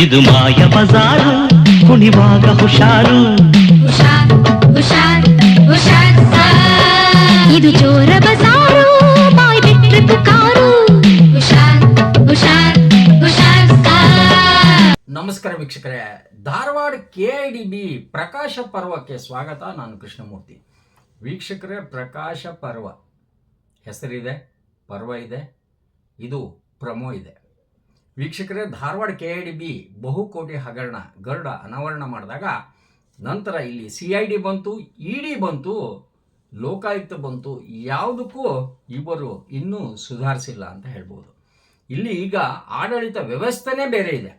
ಇದು ಮಾಯ ಬಜಾರು ಕುಣಿವಾಗ ಹುಷಾರು ಹುಷಾರ್ ಹುಷಾರ್ ಹುಷಾರ್ ಇದು ಚೋರ ಬಜಾರು ಬಾಯ್ ಬಿಟ್ರೆ ಪುಕಾರು ಹುಷಾರ್ ಹುಷಾರ್ ಹುಷಾರ್ ನಮಸ್ಕಾರ ವೀಕ್ಷಕರೇ, ಧಾರವಾಡ KIDB ಪ್ರಕಾಶ ಪರ್ವಕ್ಕೆ ಸ್ವಾಗತ. ನಾನು ಕೃಷ್ಣಮೂರ್ತಿ. ವೀಕ್ಷಕರೇ, ಪ್ರಕಾಶ ಪರ್ವ ಹೆಸರಿದೆ, ಪರ್ವ ಇದೆ, ಇದು ಪ್ರಮೋ ಇದೆ. ವೀಕ್ಷಕರೇ, ಧಾರವಾಡ KIDB ಬಹುಕೋಟಿ ಹಗರಣ ಗರುಡ ಅನಾವರಣ ಮಾಡಿದಾಗ ನಂತರ ಇಲ್ಲಿ CID ಬಂತು, ED ಬಂತು, ಲೋಕಾಯುಕ್ತ ಬಂತು. ಯಾವುದಕ್ಕೂ ಇವರು ಇನ್ನೂ ಸುಧಾರಿಸಿಲ್ಲ ಅಂತ ಹೇಳ್ಬೋದು. ಇಲ್ಲಿ ಈಗ ಆಡಳಿತ ವ್ಯವಸ್ಥೆನೇ ಬೇರೆ ಇದೆ.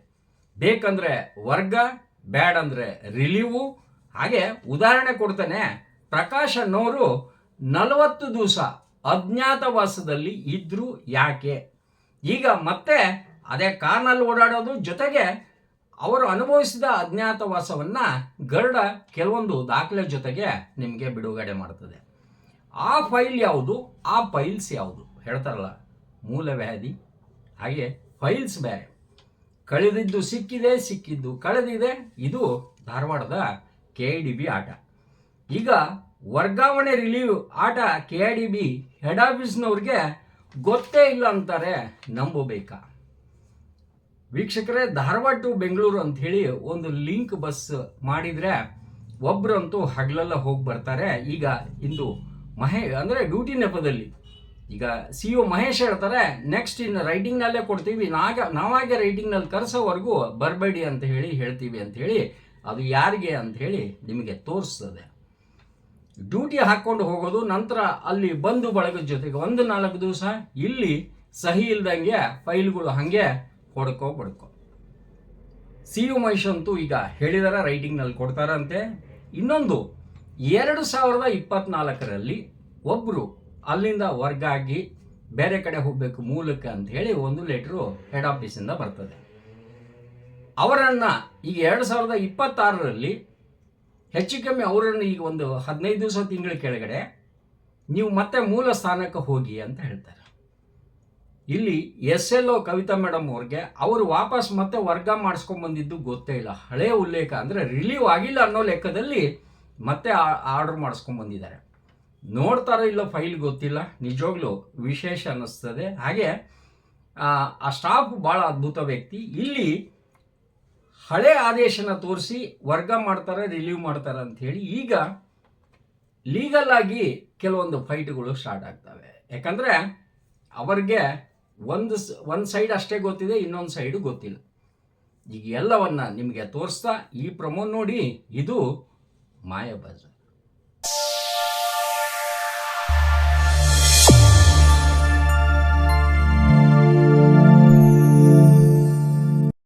ಬೇಕಂದ್ರೆ ವರ್ಗ, ಬ್ಯಾಡ್ ಅಂದರೆ ರಿಲೀವು. ಹಾಗೆ ಉದಾಹರಣೆ ಕೊಡ್ತಾನೆ, ಪ್ರಕಾಶ್ ಅನ್ನೋರು 40 ದಿವಸ ಅಜ್ಞಾತವಾಸದಲ್ಲಿ ಇದ್ರು ಯಾಕೆ? ಈಗ ಮತ್ತೆ ಅದೇ ಕಾರ್ನಲ್ಲಿ ಓಡಾಡೋದು, ಜೊತೆಗೆ ಅವರು ಅನುಭವಿಸಿದ ಅಜ್ಞಾತವಾಸವನ್ನು ಗರುಡ ಕೆಲವೊಂದು ದಾಖಲೆ ಜೊತೆಗೆ ನಿಮಗೆ ಬಿಡುಗಡೆ ಮಾಡ್ತದೆ. ಆ ಫೈಲ್ ಯಾವುದು, ಆ ಫೈಲ್ಸ್ ಯಾವುದು ಹೇಳ್ತಾರಲ್ಲ, ಮೂಲವ್ಯಾಧಿ. ಹಾಗೆ ಫೈಲ್ಸ್ ಬೇರೆ. ಕಳೆದಿದ್ದು ಸಿಕ್ಕಿದೆ, ಸಿಕ್ಕಿದ್ದು ಕಳೆದಿದೆ. ಇದು ಧಾರವಾಡದ KIDB ಆಟ. ಈಗ ವರ್ಗಾವಣೆ ರಿಲೀವ್ ಆಟ KIDB ಹೆಡ್ ಆಫೀಸ್ನವ್ರಿಗೆ ಗೊತ್ತೇ ಇಲ್ಲ ಅಂತಾರೆ. ನಂಬಬೇಕಾ ವೀಕ್ಷಕರೇ? ಧಾರವಾಡ ಟು ಬೆಂಗಳೂರು ಅಂಥೇಳಿ ಒಂದು ಲಿಂಕ್ ಬಸ್ ಮಾಡಿದರೆ ಒಬ್ಬರಂತೂ ಹಗಲೆಲ್ಲ ಹೋಗಿ ಬರ್ತಾರೆ. ಈಗ ಇಂದು ಅಂದರೆ ಡ್ಯೂಟಿ ನೆಪದಲ್ಲಿ ಈಗ CO ಮಹೇಶ್ ಹೇಳ್ತಾರೆ, ನೆಕ್ಸ್ಟ್ ಇನ್ನು ರೈಟಿಂಗ್ನಲ್ಲೇ ಕೊಡ್ತೀವಿ, ನಾವಾಗೆ ರೈಟಿಂಗ್ನಲ್ಲಿ ಕರೆಸೋವರೆಗೂ ಬರಬೇಡಿ ಅಂತ ಹೇಳ್ತೀವಿ ಅಂತ ಹೇಳಿ, ಅದು ಯಾರಿಗೆ ಅಂತ ಹೇಳಿ ನಿಮಗೆ ತೋರಿಸ್ತದೆ. ಡ್ಯೂಟಿ ಹಾಕ್ಕೊಂಡು ಹೋಗೋದು, ನಂತರ ಅಲ್ಲಿ ಬಂದು ಬಳಗದ ಜೊತೆಗೆ 1-4 ದಿವಸ ಇಲ್ಲಿ ಸಹಿ ಇಲ್ದಂಗೆ ಫೈಲ್ಗಳು ಹಾಗೆ ಹೊಡ್ಕೋ ಬಡ್ಕೋ. CO ಮಹೇಶ್ ಅಂತೂ ಈಗ ಹೇಳಿದಾರ, ರೈಟಿಂಗ್ನಲ್ಲಿ ಕೊಡ್ತಾರಂತೆ. ಇನ್ನೊಂದು 2024ರಲ್ಲಿ ಒಬ್ಬರು ಅಲ್ಲಿಂದ ವರ್ಗ ಆಗಿ ಬೇರೆ ಕಡೆ ಹೋಗಬೇಕು ಮೂಲಕ್ಕೆ ಅಂತ ಹೇಳಿ ಒಂದು ಲೆಟ್ರು ಹೆಡ್ ಆಫೀಸಿಂದ ಬರ್ತದೆ. ಅವರನ್ನು ಈಗ 2026ರಲ್ಲಿ ಹೆಚ್ಚು ಕಮ್ಮಿ ಅವರನ್ನು ಈಗ ಒಂದು 15 ದಿವಸ ತಿಂಗಳ ಕೆಳಗಡೆ ನೀವು ಮತ್ತೆ ಮೂಲ ಸ್ಥಾನಕ್ಕೆ ಹೋಗಿ ಅಂತ ಹೇಳ್ತಾರೆ. ಇಲ್ಲಿ SLO ಕವಿತಾ ಮೇಡಮ್ ಅವ್ರಿಗೆ ಅವರು ವಾಪಸ್ ಮತ್ತೆ ವರ್ಗ ಮಾಡಿಸ್ಕೊಂಡ್ಬಂದಿದ್ದು ಗೊತ್ತೇ ಇಲ್ಲ. ಹಳೆಯ ಉಲ್ಲೇಖ ಅಂದರೆ ರಿಲೀವ್ ಆಗಿಲ್ಲ ಅನ್ನೋ ಲೆಕ್ಕದಲ್ಲಿ ಮತ್ತೆ ಆರ್ಡರ್ ಮಾಡಿಸ್ಕೊಂಡ್ಬಂದಿದ್ದಾರೆ. ನೋಡ್ತಾರೋ ಇಲ್ಲೋ ಫೈಲ್ ಗೊತ್ತಿಲ್ಲ. ನಿಜವಾಗ್ಲೂ ವಿಶೇಷ ಅನ್ನಿಸ್ತದೆ. ಹಾಗೆ ಆ ಸ್ಟಾಫ್ ಭಾಳ ಅದ್ಭುತ ವ್ಯಕ್ತಿ. ಇಲ್ಲಿ ಹಳೆ ಆದೇಶನ ತೋರಿಸಿ ವರ್ಗ ಮಾಡ್ತಾರೆ, ರಿಲೀವ್ ಮಾಡ್ತಾರೆ ಅಂಥೇಳಿ ಈಗ ಲೀಗಲ್ ಆಗಿ ಕೆಲವೊಂದು ಫೈಟ್ಗಳು ಸ್ಟಾರ್ಟ್ ಆಗ್ತವೆ. ಯಾಕಂದರೆ ಅವ್ರಿಗೆ ಒಂದು ಸೈಡ್ ಅಷ್ಟೇ ಗೊತ್ತಿದೆ, ಇನ್ನೊಂದು ಸೈಡು ಗೊತ್ತಿಲ್ಲ. ಈಗ ಎಲ್ಲವನ್ನ ನಿಮಗೆ ತೋರಿಸ್ತಾ ಈ ಪ್ರಮೋ ನೋಡಿ, ಇದು ಮಾಯಾಬಜಾರ್.